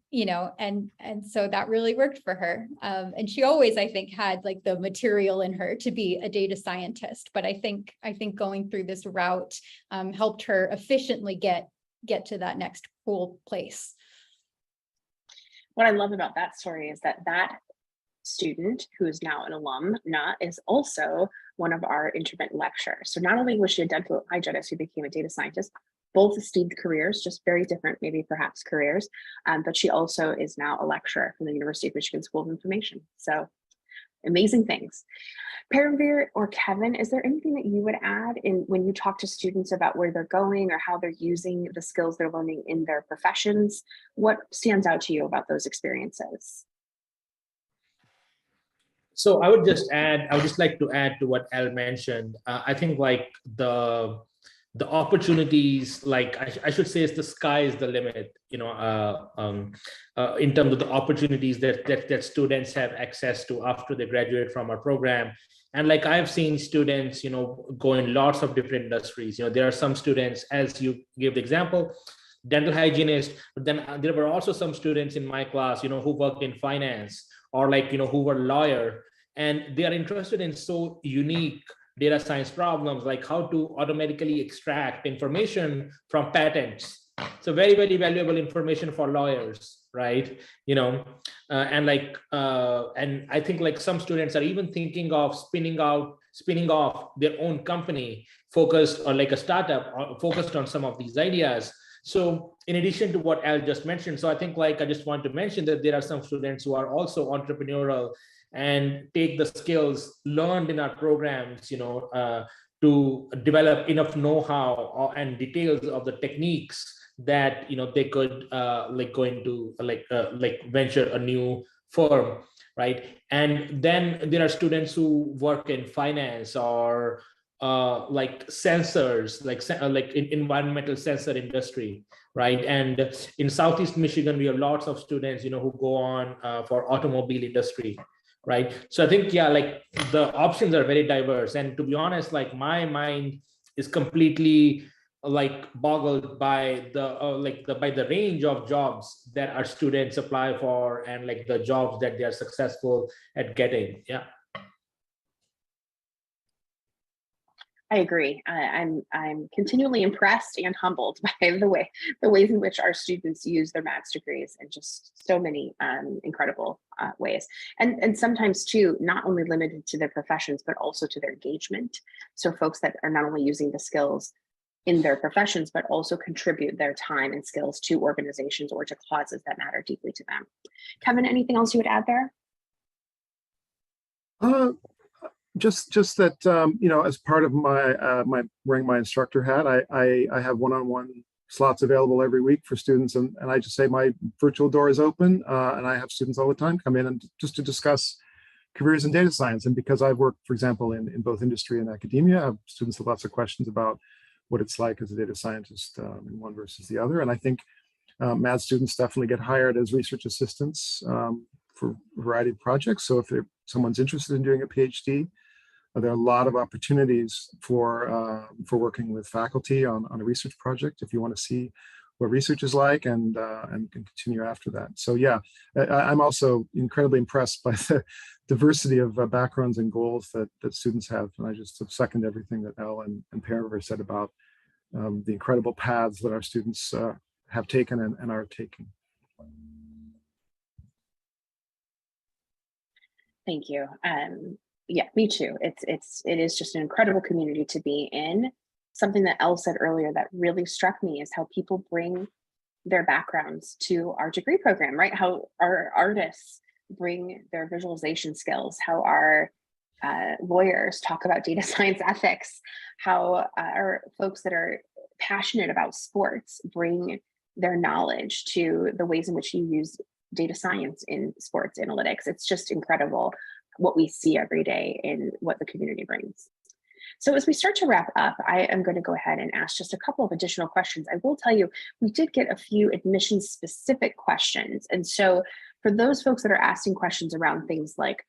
D: You know, and so that really worked for her. And she always, I think, had like the material in her to be a data scientist. But I think going through this route helped her efficiently get to that next cool place.
B: What I love about that story is that student, who is now an alumna, is also one of our intermittent lecturers. So not only was she a dental hygienist who became a data scientist, both esteemed careers, just very different, maybe perhaps careers, but she also is now a lecturer from the University of Michigan School of Information. So amazing things. Paramveer or Kevin, is there anything that you would add in when you talk to students about where they're going or how they're using the skills they're learning in their professions? What stands out to you about those experiences?
E: So I would just like to add to what Elle mentioned. I think like the opportunities, like I should say, is the sky is the limit, you know, in terms of the opportunities that students have access to after they graduate from our program. And like I've seen students, you know, go in lots of different industries. You know, there are some students, as you gave the example, dental hygienist, but then there were also some students in my class, you know, who worked in finance or like, you know, who were lawyer, and they are interested in so unique data science problems, like how to automatically extract information from patents. So very, very valuable information for lawyers, right? You know, and I think like some students are even thinking of spinning off their own company focused, or like a startup focused on some of these ideas. So in addition to what Elle just mentioned, so I think like I just want to mention that there are some students who are also entrepreneurial and take the skills learned in our programs, you know, to develop enough know-how and details of the techniques that, you know, they could like go into like venture a new firm, right? And then there are students who work in finance or like sensors, like in environmental sensor industry, right? And in Southeast Michigan, we have lots of students, you know, who go on for automobile industry, right? So I think, yeah, like the options are very diverse. And to be honest, like my mind is completely like boggled by the range of jobs that our students apply for and like the jobs that they are successful at getting. Yeah.
B: I agree. I'm continually impressed and humbled by the ways in which our students use their maths degrees in just so many incredible ways. And sometimes too, not only limited to their professions, but also to their engagement. So folks that are not only using the skills in their professions, but also contribute their time and skills to organizations or to causes that matter deeply to them. Kevin, anything else you would add there?
C: Just that you know, as part of my wearing my instructor hat, I have one-on-one slots available every week for students, and I just say my virtual door is open, and I have students all the time come in and just to discuss careers in data science. And because I've worked, for example, in both industry and academia, I have students with lots of questions about what it's like as a data scientist in one versus the other. And I think math students definitely get hired as research assistants for a variety of projects. So if someone's interested in doing a PhD, there are a lot of opportunities for working with faculty on a research project if you want to see what research is like and continue after that. So yeah, I'm also incredibly impressed by the diversity of backgrounds and goals that students have. And I just second everything that Elle and Paramveer said about the incredible paths that our students have taken and are taking.
B: Thank you. Yeah, me too. It is just an incredible community to be in. Something that Elle said earlier that really struck me is how people bring their backgrounds to our degree program, right? How our artists bring their visualization skills, how our lawyers talk about data science ethics, how our folks that are passionate about sports bring their knowledge to the ways in which you use data science in sports analytics. It's just incredible what we see every day in what the community brings. So as we start to wrap up, I am going to go ahead and ask just a couple of additional questions. I will tell you, we did get a few admissions specific questions. And so for those folks that are asking questions around things like,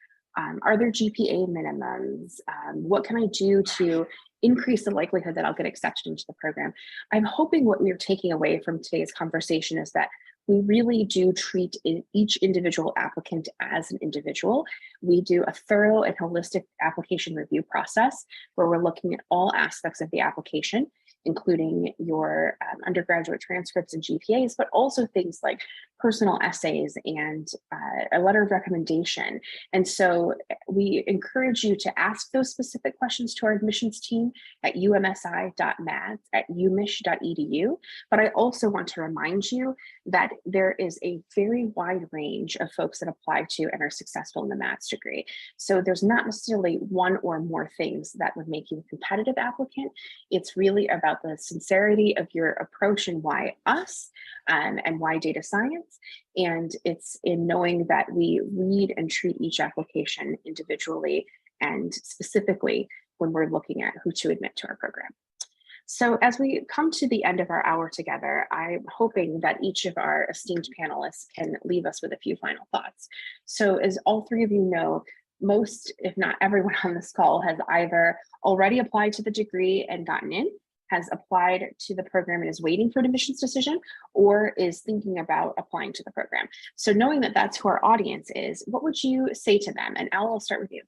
B: are there GPA minimums? What can I do to increase the likelihood that I'll get accepted into the program? I'm hoping what we're taking away from today's conversation is that we really do treat each individual applicant as an individual. We do a thorough and holistic application review process where we're looking at all aspects of the application, including your undergraduate transcripts and GPAs, but also things like personal essays and a letter of recommendation. And so we encourage you to ask those specific questions to our admissions team at umsi.mads@umich.edu. But I also want to remind you that there is a very wide range of folks that apply to and are successful in the maths degree. So there's not necessarily one or more things that would make you a competitive applicant. It's really about the sincerity of your approach and why us and why data science. And it's in knowing that we read and treat each application individually and specifically when we're looking at who to admit to our program. So as we come to the end of our hour together, I'm hoping that each of our esteemed panelists can leave us with a few final thoughts. So as all three of you know, most, if not everyone on this call has either already applied to the degree and gotten in, has applied to the program and is waiting for an admissions decision, or is thinking about applying to the program. So knowing that that's who our audience is, what would you say to them? And Elle, I'll start with you.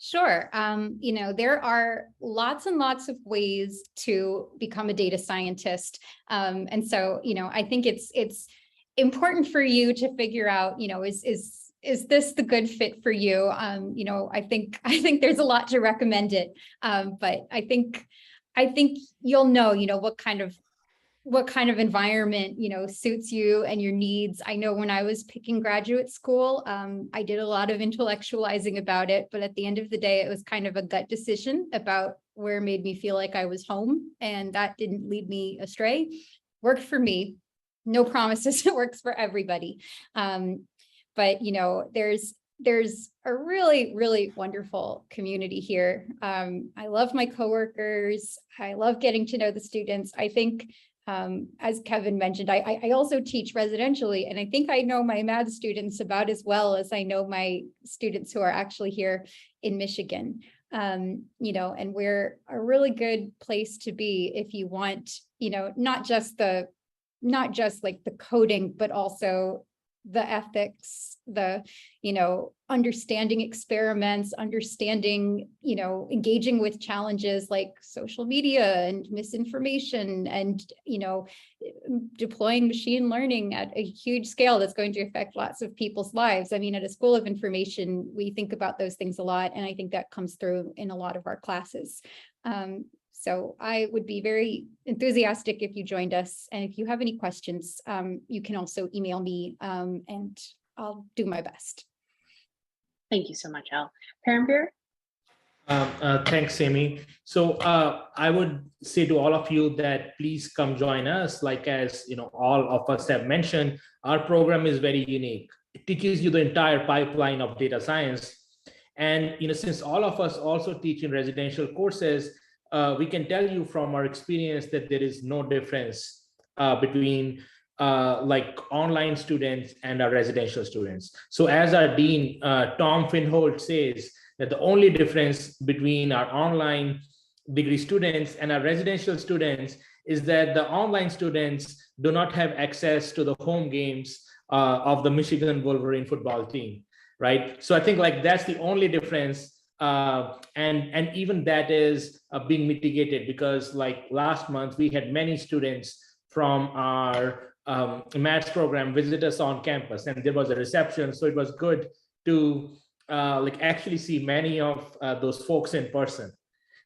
D: Sure. There are lots and lots of ways to become a data scientist. And so, I think it's important for you to figure out, is this the good fit for you? I think there's a lot to recommend it. But I think you'll know, what kind of environment, suits you and your needs. I know when I was picking graduate school, I did a lot of intellectualizing about it, but at the end of the day, it was kind of a gut decision about where it made me feel like I was home, and that didn't lead me astray. Worked for me. No promises it works for everybody. But there's a really, really wonderful community here. I love my coworkers. I love getting to know the students. I think, as Kevin mentioned, I also teach residentially, and I think I know my math students about as well as I know my students who are actually here in Michigan. And we're a really good place to be if you want, not just like the coding, but also the ethics, the, understanding experiments, understanding, engaging with challenges like social media and misinformation and, deploying machine learning at a huge scale that's going to affect lots of people's lives. I mean, at a School of Information, we think about those things a lot, and I think that comes through in a lot of our classes. So I would be very enthusiastic if you joined us. And if you have any questions, you can also email me and I'll do my best.
B: Thank you so much, Elle. Paramveer?
E: Thanks, Amy. So I would say to all of you that please come join us. Like, as all of us have mentioned, our program is very unique. It teaches you the entire pipeline of data science. And since all of us also teach in residential courses, we can tell you from our experience that there is no difference between like online students and our residential students. So as our dean, Tom Finholt, says, that the only difference between our online degree students and our residential students is that the online students do not have access to the home games of the Michigan Wolverine football team, right? So I think that's the only difference. And even that is being mitigated, because last month we had many students from our maths program visit us on campus, and there was a reception. So it was good to actually see many of those folks in person.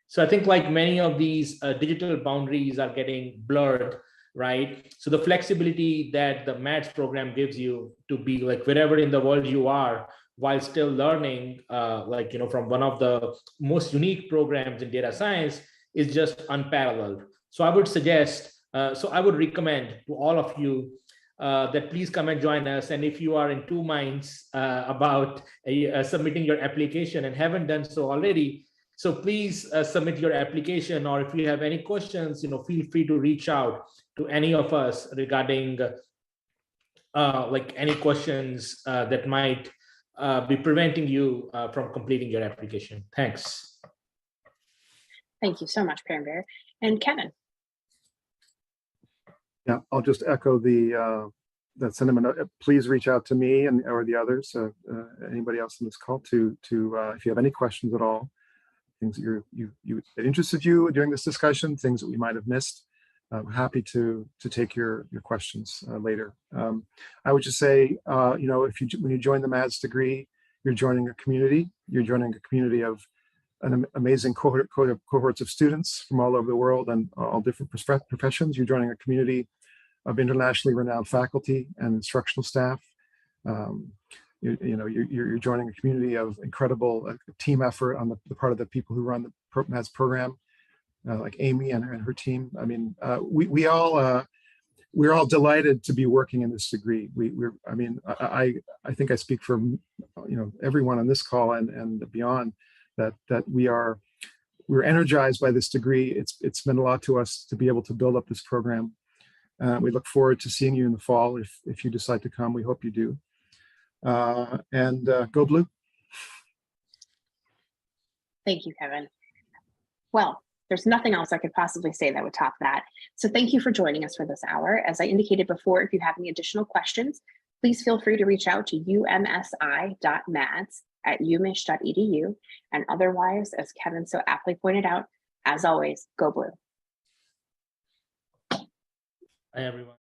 E: So I think many of these digital boundaries are getting blurred, right? So the flexibility that the maths program gives you to be wherever in the world you are, while still learning, from one of the most unique programs in data science, is just unparalleled. So I would suggest, I would recommend to all of you that please come and join us. And if you are in two minds about submitting your application and haven't done so already, So please submit your application, or if you have any questions, feel free to reach out to any of us regarding like any questions that might be preventing you from completing your application. Thanks.
B: Thank you so much, Paramveer. And Kevin.
C: Yeah, I'll just echo that sentiment. Please reach out to me and or the others, anybody else in this call, to if you have any questions at all, things that that interested you during this discussion, things that we might have missed. I'm happy to take your questions later. I would just say, when you join the MADS degree, you're joining a community. You're joining a community of an amazing cohorts of students from all over the world and all different professions. You're joining a community of internationally renowned faculty and instructional staff. You're joining a community of incredible team effort on the part of the people who run the MADS program, like Amy and her team. I mean, we're all delighted to be working in this degree. I think I speak for everyone on this call and beyond that we're energized by this degree. It's meant a lot to us to be able to build up this program. We look forward to seeing you in the fall if you decide to come. We hope you do. Go Blue.
B: Thank you, Kevin. Well, there's nothing else I could possibly say that would top that. So thank you for joining us for this hour. As I indicated before, if you have any additional questions, please feel free to reach out to umsi.mads@umich.edu. And otherwise, as Kevin so aptly pointed out, as always, go Blue.
E: Hi, everyone.